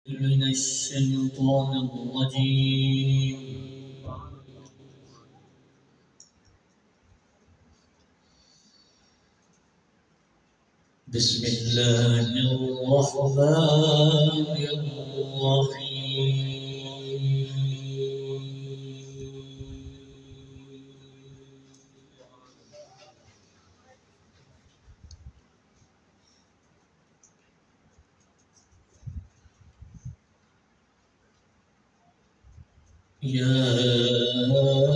من الشيطان الرجيم. بسم الله الرحمن الرحيم. يا أيها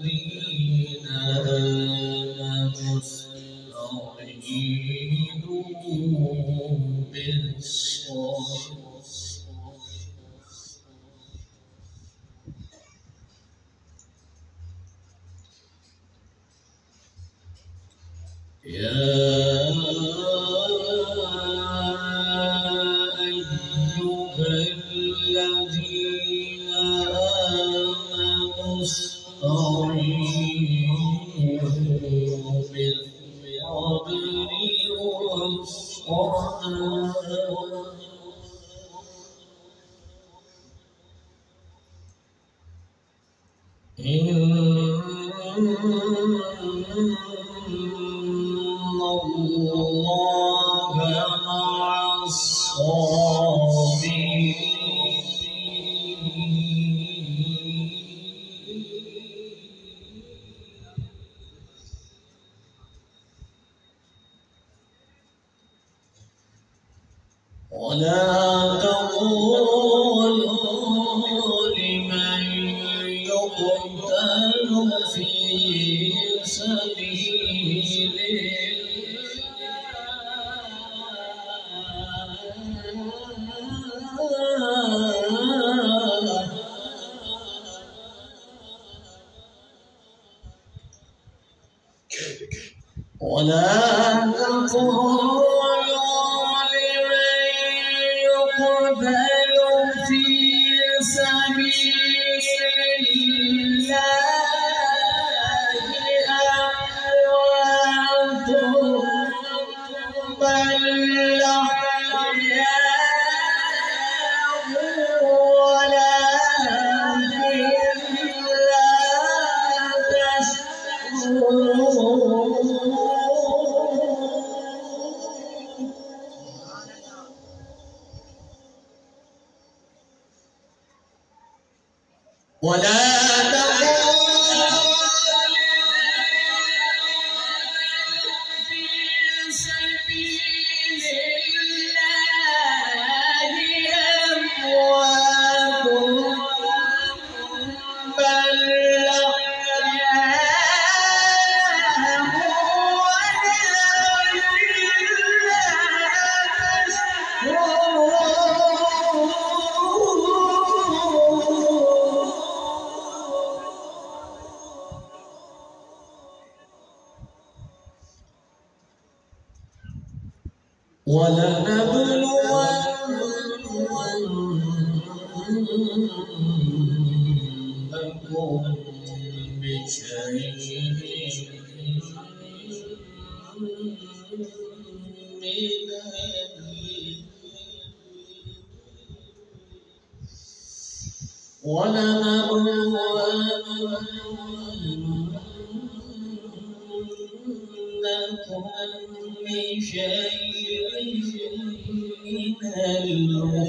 الذين آمنوا استعينوا بالصبر الذين آمنوا استعينوا بالصبر والصلاة إن الله مع الصابرين. ولا تقولوا لمن يقتل في سبيل الله ولا تقولوا يقتل في سبيل الله أموات بل أحياء ولكن لا تشعرون. ولا تقولوا في سبيل الله أموات بل أحياء ولكن لا تشعرون. ولنبلونكم بشيء من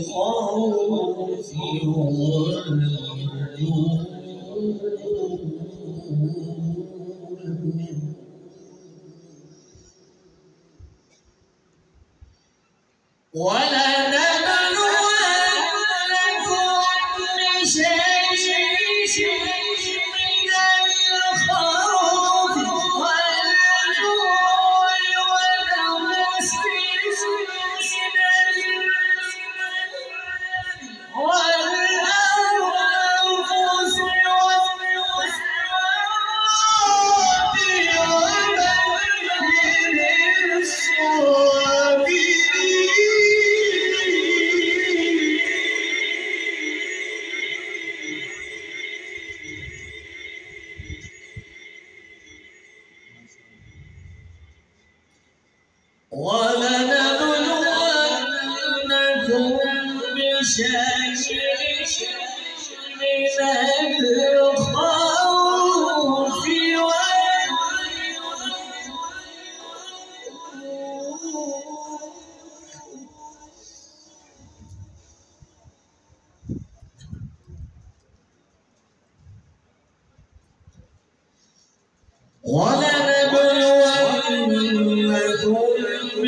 الخوف ولنبلونكم بشيء من الخوف ولنبلونكم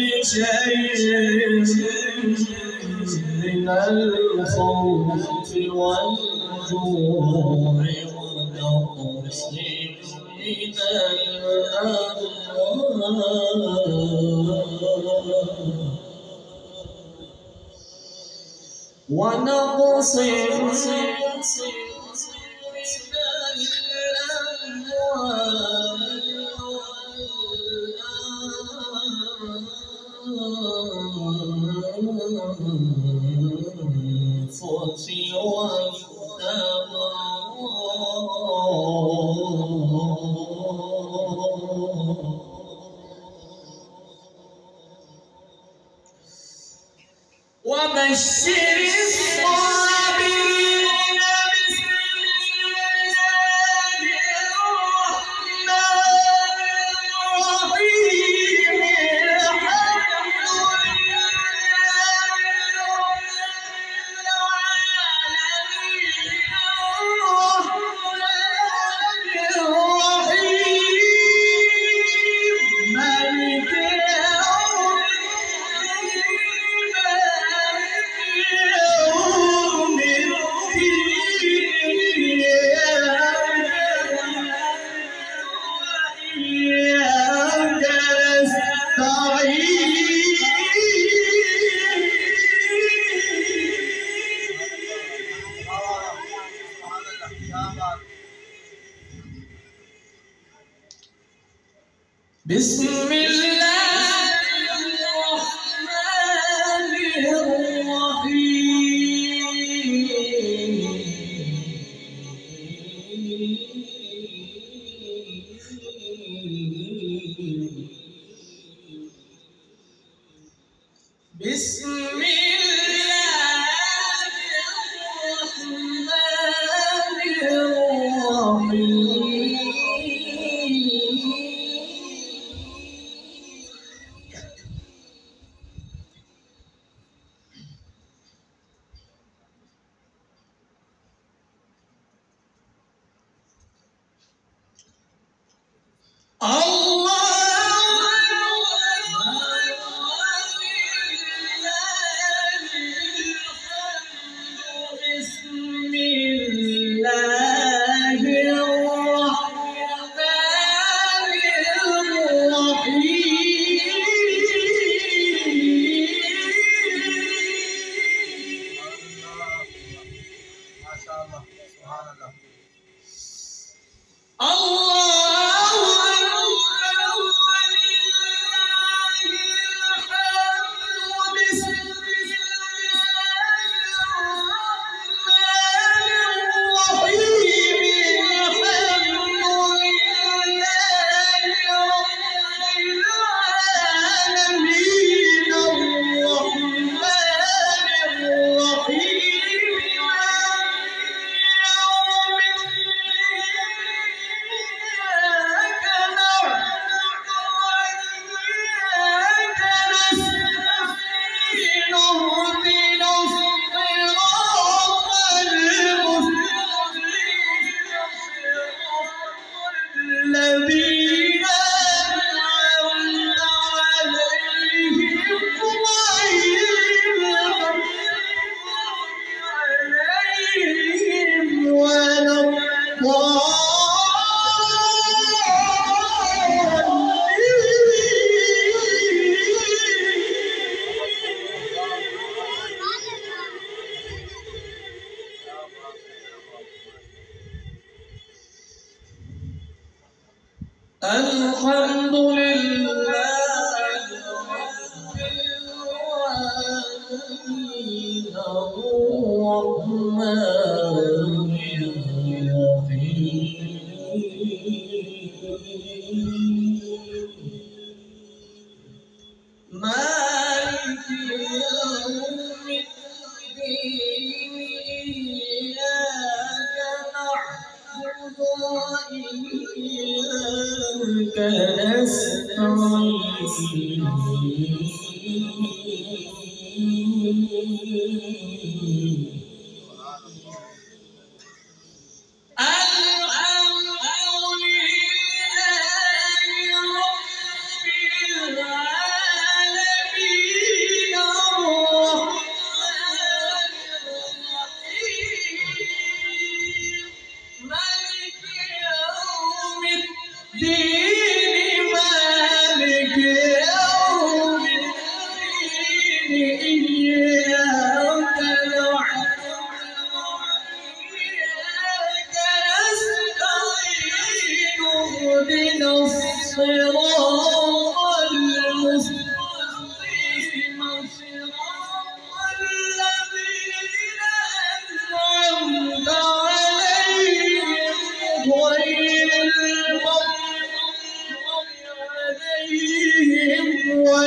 بشيء من الخوف والجوع ونقص من الأموال ونقص وبشر الصابرين بسم الله الرحمن الرحيم الحمد بسم الله الرحمن الرحيم بسم الله الرحمن الرحيم الحمد لله رب العالمين الرحمن الرحيم وإياك نستعين الصراط المستقيم صراط الذين أنعمت عليهم غير المغضوب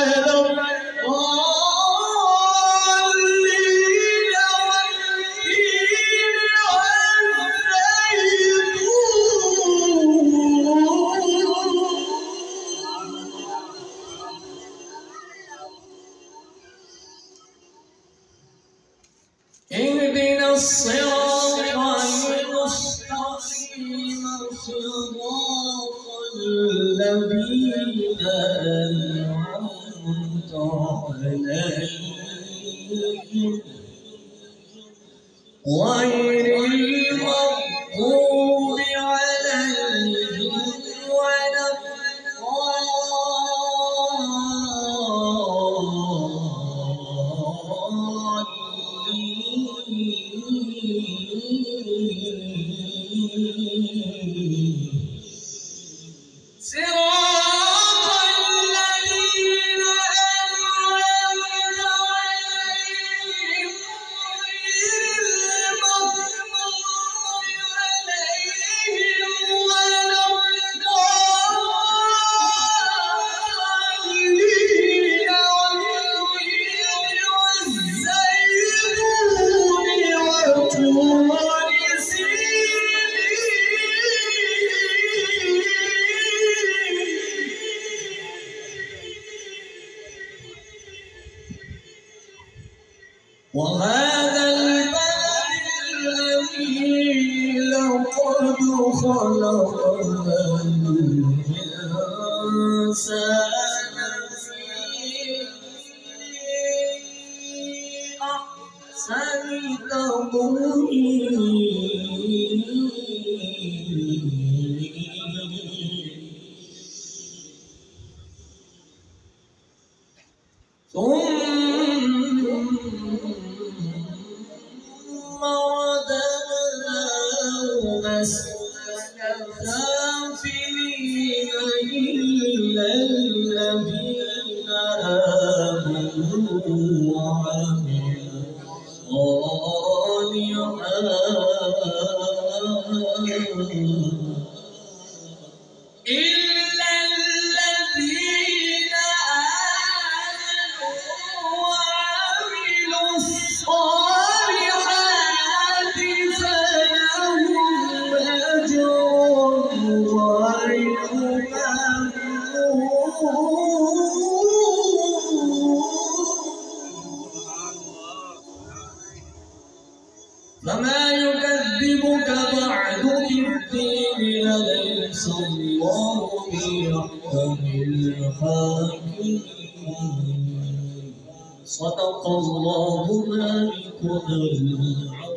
عليهم ولا اهدنا الصراط المستقيم صراط الذين أنعمت عليهم غير المغضوب عليهم ولا وهذا البلد الذي لقد خلقنا الإنسان في أحسن تقويم ثم رددناه أسفل سافلين إلا الذين آمنوا وعملوا الصالحات فلهم أجر غير ممنون فما يكذبك بعد بالدين أليس الله بأحكم الحاكمين صدق الله مالكنا العظيم.